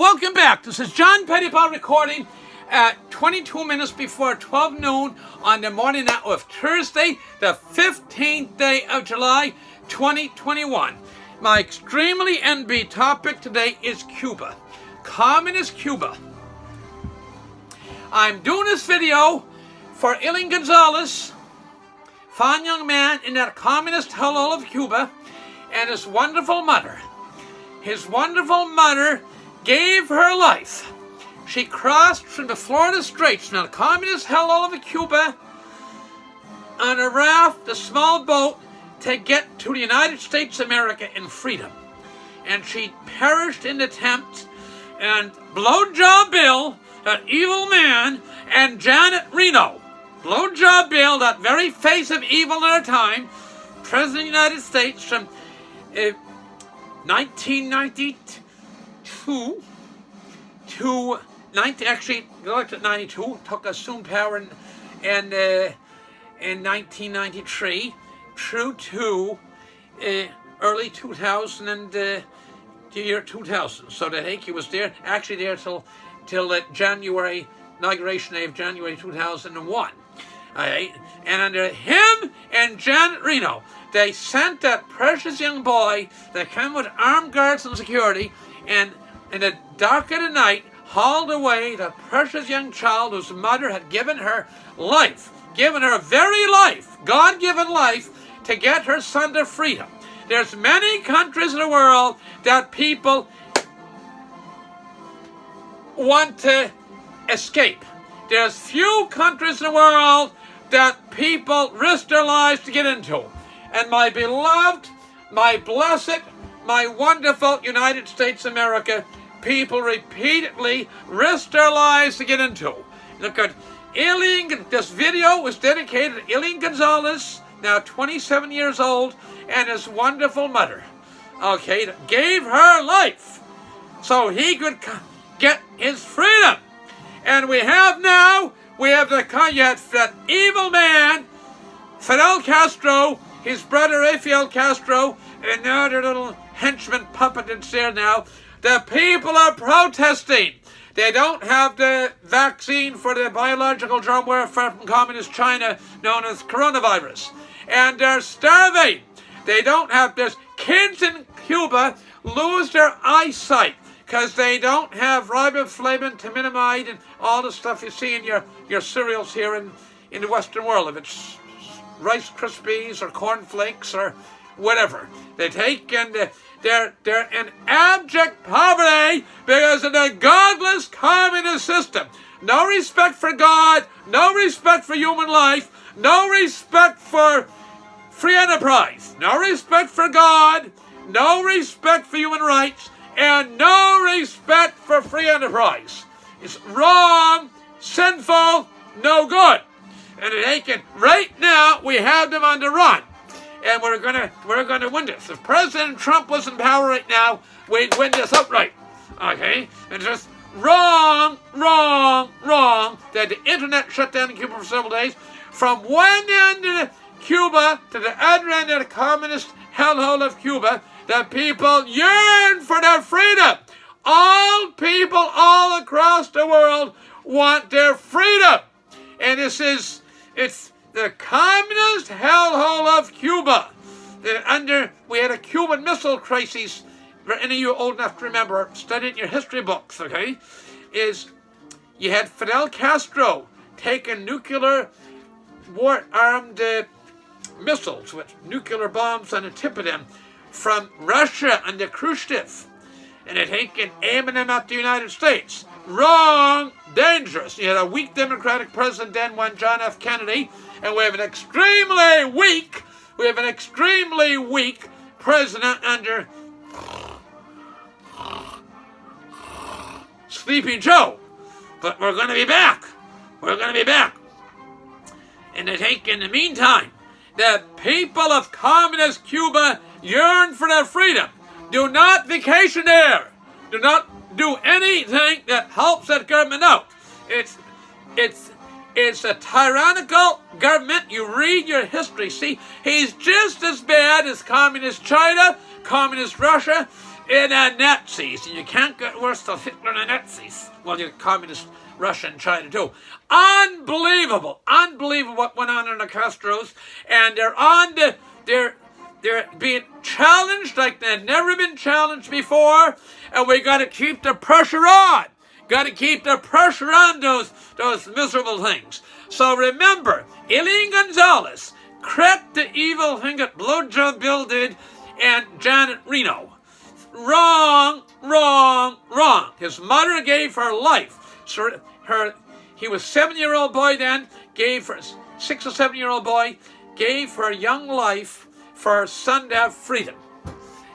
Welcome back. This is John Pettipas recording at 22 minutes before 12 noon on the morning of Thursday, the 15th day of July, 2021. My extremely NB topic today is Cuba. Communist Cuba. I'm doing this video for Elian Gonzalez, fine young man in that communist hellhole of Cuba, and his wonderful mother. His wonderful mother gave her life. She crossed from the Florida Straits, from the communist hellhole of Cuba, on a raft, a small boat, to get to the United States of America in freedom. And she perished in the attempt, and Blowjob Bill, that evil man, and Janet Reno, Blowjob Bill, that very face of evil in our time, President of the United States from 1992 to actually elected 92, took assumed power in 1993 through to early 2000 and the year 2000. So I think he was there till January, inauguration day of January 2001. Right? And under him and Janet Reno, they sent that precious young boy that came with armed guards and security, and in the dark of the night, hauled away the precious young child whose mother had given her life, given her very life, God-given life, to get her son to freedom. There's many countries in the world that people want to escape. There's few countries in the world that people risk their lives to get into. And my beloved, my blessed, my wonderful United States of America, people repeatedly risk their lives to get into. Look at Elian. This video was dedicated to Elian Gonzalez, now 27 years old, and his wonderful mother. Okay, that gave her life so he could get his freedom. And we have that evil man, Fidel Castro, his brother Rafael Castro, and now their little henchman puppet that's there now. The people are protesting. They don't have the vaccine for the biological germ warfare from communist China known as coronavirus. And they're starving. They don't have this. Kids in Cuba lose their eyesight because they don't have riboflavin, thalidomide, and all the stuff you see in your cereals here in the Western world. If it's Rice Krispies or Corn Flakes or whatever. They take and they're in abject poverty because of the godless communist system. No respect for God, no respect for human life, no respect for free enterprise, no respect for God, no respect for human rights, and no respect for free enterprise. It's wrong, sinful, no good. And right now we have them on the run. And we're gonna win this. If President Trump was in power right now, we'd win this outright. Okay? It's just wrong that the internet shut down in Cuba for several days. From one end of Cuba to the other end of the communist hellhole of Cuba, the people yearn for their freedom. All people all across the world want their freedom. And it's the communist hellhole of Cuba. We had a Cuban Missile Crisis. For any of you old enough to remember, studying your history books, okay? You had Fidel Castro taking nuclear war-armed missiles with nuclear bombs on the tip of them from Russia under Khrushchev, and aiming them at the United States. Wrong, dangerous. You had a weak Democratic president then, one John F. Kennedy, and we have an extremely weak president under Sleepy Joe. But we're going to be back. And in the meantime, the people of communist Cuba yearn for their freedom. Do not vacation there. Do not do anything that helps that government out. It's a tyrannical government. You read your history. See, he's just as bad as communist China, communist Russia, in the Nazis. And you can't get worse than Hitler and the Nazis. Well, the communist Russia and China too. Unbelievable what went on in the Castros. And they're being challenged like they've never been challenged before. And we got to keep the pressure on. Got to keep the pressure on those miserable things. So remember, Eileen Gonzalez cracked the evil thing that Blowjob Bill did and Janet Reno. Wrong. His mother gave her life. So he was 7-year-old boy then, gave her 6 or 7-year-old boy, gave her young life for her son to have freedom.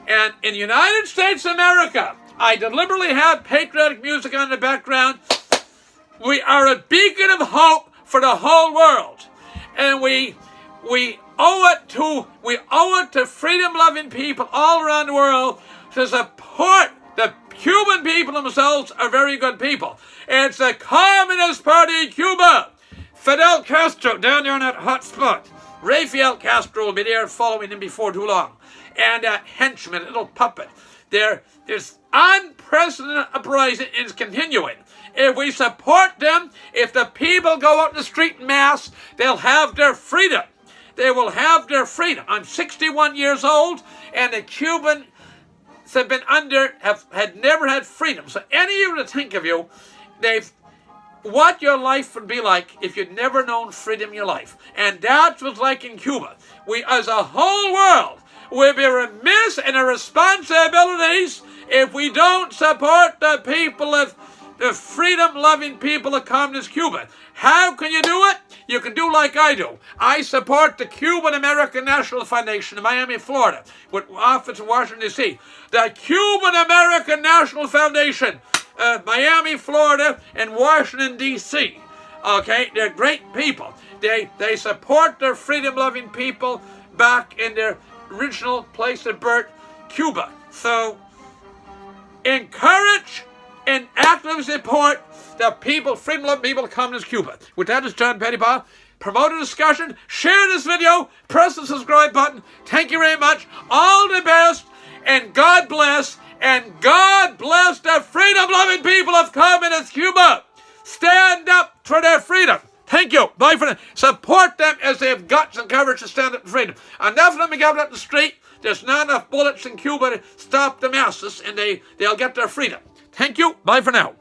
And in the United States of America, I deliberately have patriotic music on the background. We are a beacon of hope for the whole world. And we owe it to freedom-loving people all around the world to support the Cuban people themselves are very good people. It's the Communist Party of Cuba. Fidel Castro down there in that hot spot. Rafael Castro will be there following him before too long. And a henchman, a little puppet. There's unprecedented uprising is continuing. If we support them, if the people go out in the street en masse, they'll have their freedom. They will have their freedom. I'm 61 years old, and the Cubans have been had never had freedom. So any of you to think of you, what your life would be like if you'd never known freedom in your life. And that's what's like in Cuba. We, as a whole world, will be remiss in our responsibilities if we don't support the people of the freedom-loving people of Communist Cuba. How can you do it? You can do like I do. I support the Cuban American National Foundation in Miami, Florida, with office in Washington, D.C. The Cuban American National Foundation, Miami, Florida, and Washington, D.C. Okay, they're great people. They support their freedom-loving people back in their original place of birth, Cuba. So, encourage and actively support the people, freedom-loving people of Communist Cuba. With that, is John Pettipas. Promote a discussion, share this video, press the subscribe button. Thank you very much. All the best, and God bless the freedom-loving people of Communist Cuba. Stand up for their freedom. Thank you. Bye for now. Support them as they have guts and courage to stand up for freedom. Enough of them be gathered up the street. There's not enough bullets in Cuba to stop the masses, and they'll get their freedom. Thank you. Bye for now.